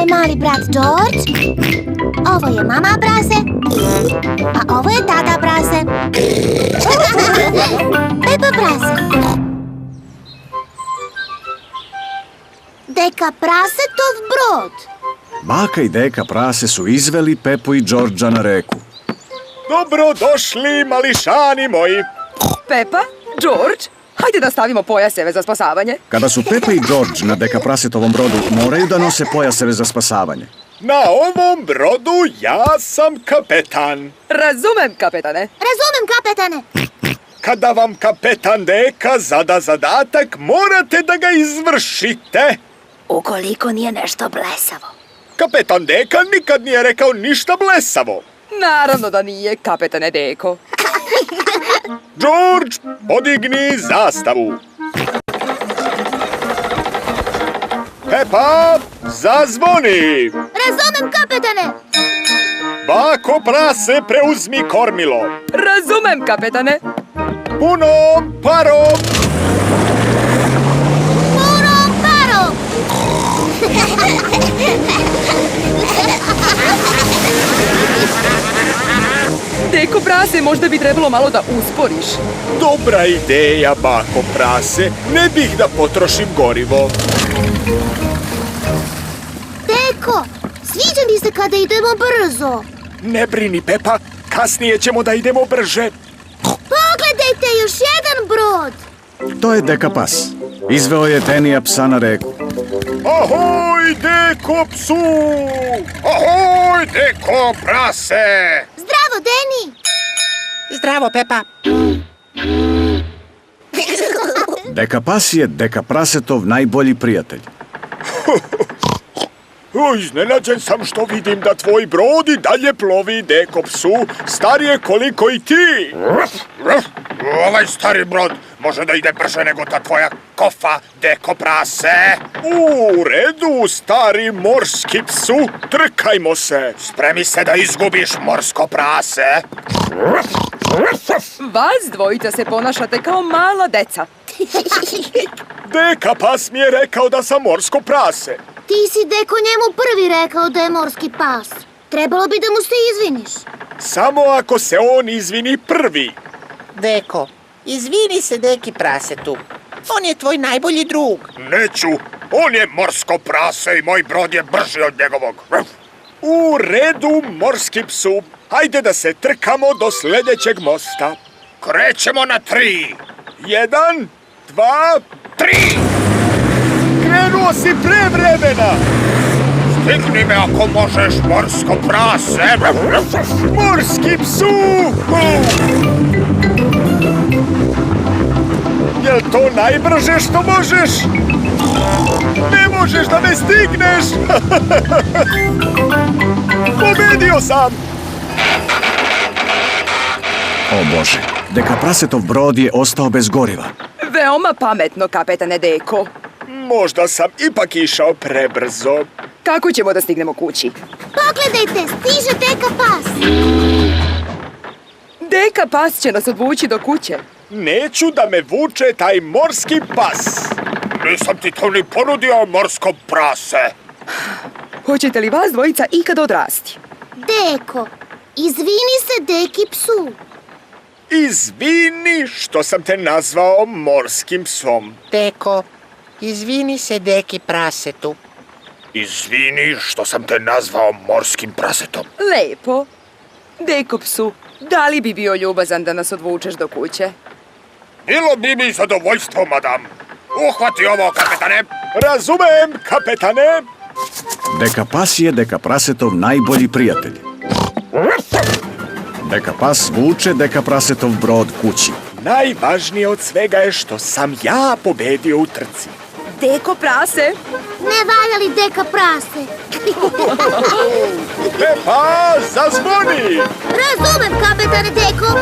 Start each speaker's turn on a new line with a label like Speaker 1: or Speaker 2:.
Speaker 1: moj mali brat George. Ovo je mama prase. A ovo je tata prase. Pepa prase. Deka prasetov brod.
Speaker 2: Baka i deka prase su izveli Pepu i Đorđa na reku.
Speaker 3: Dobro došli, mališani moji.
Speaker 4: Pepa, George, hajde da stavimo pojaseve za spasavanje.
Speaker 2: Kada su Pepa i George na deka prasetovom brodu, moraju da nose pojaseve za spasavanje.
Speaker 3: Na ovom brodu ja sam kapetan.
Speaker 4: Razumem, kapetane.
Speaker 1: Razumem, kapetane.
Speaker 3: Kada vam kapetan deka zada zadatak, morate da ga izvršite.
Speaker 1: Ukoliko nije nešto blesavo.
Speaker 3: Kapetan deka nikad nije rekao ništa blesavo.
Speaker 4: Naravno da nije, kapetane Deko.
Speaker 3: George, podigni zastavu. Pepa, zazvoni.
Speaker 1: Razumem, kapetane.
Speaker 3: Bako prase, preuzmi kormilo.
Speaker 4: Razumem, kapetane.
Speaker 3: Puno paro.
Speaker 1: Puno paro.
Speaker 4: Deko prase, možda bi trebalo malo da usporiš.
Speaker 3: Dobra ideja, bako prase. Ne bih da potrošim gorivo.
Speaker 1: Deko, sviđa mi se kada idemo brzo.
Speaker 3: Ne brini, Pepa. Kasnije ćemo da idemo brže.
Speaker 1: Pogledajte, još jedan brod.
Speaker 2: To je deka pas. Izveo je Tenija psa na reku.
Speaker 3: Ahoj, deko psu! Ahoj, deko prase!
Speaker 1: Zdravo, Deni.
Speaker 5: Zdravo, Pepa.
Speaker 2: Deka pas je deka prasetov najbolji prijatelj.
Speaker 3: Iznenađen sam što vidim da tvoj brod i dalje plovi, deko psu, starije koliko i ti. Ovaj stari brod može da ide brže nego ta tvoja kofa, deko prase. U redu, stari morski psu, trkajmo se. Spremi se da izgubiš, morsko prase.
Speaker 4: Vas dvojica se ponašate kao mala deca.
Speaker 3: Deka pas mi je rekao da sam morsko prase.
Speaker 1: Ti si, Deko, njemu prvi rekao da je morski pas. Trebalo bi da mu se izviniš.
Speaker 3: Samo ako se on izvini prvi.
Speaker 5: Deko, izvini se deki prasetu. On je tvoj najbolji drug.
Speaker 3: Neću, on je morsko prase i moj brod je brži od njegovog. U redu, morski psu. Hajde da se trkamo do sljedećeg mosta. Krećemo na 3. 1, 2, 3. Krenuo si pre vremena. Stigni me ako možeš, morsko prase. Morski psu. Jel to najbrže što možeš? Ne možeš da me stigneš! Pobedio sam!
Speaker 2: O Bože, deka prasetov brod je ostao bez goriva.
Speaker 4: Veoma pametno, kapetane Deko.
Speaker 3: Možda sam ipak išao prebrzo.
Speaker 4: Kako ćemo da stignemo kući?
Speaker 1: Pogledajte, stiže Deka pas.
Speaker 4: Deka pas će nas odvući do kuće.
Speaker 3: Neću da me vuče taj morski pas. Nisam ti to ni ponudio, morsko prase.
Speaker 4: Hoćete li vas dvojica ikad odrasti?
Speaker 1: Deko, izvini se Deki psu.
Speaker 3: Izvini što sam te nazvao morskim psom.
Speaker 5: Deko, izvini se deki prasetu.
Speaker 3: Izvini što sam te nazvao morskim prasetom.
Speaker 4: Lepo. Deko psu, da li bi bio ljubazan da nas odvučeš do kuće?
Speaker 3: Bilo bi mi zadovoljstvo, madam. Uhvati ovo, kapetane. Razumem, kapetane.
Speaker 2: Deka pas je deka prasetov najbolji prijatelj. Deka pas vuče deka prasetov brod kući.
Speaker 3: Najvažnije od svega je što sam ja pobedio u trci.
Speaker 4: Deko prase,
Speaker 1: Ne valja li Deka prase?
Speaker 3: Pepa, zazvoni!
Speaker 1: Razumem, kapetane Deko.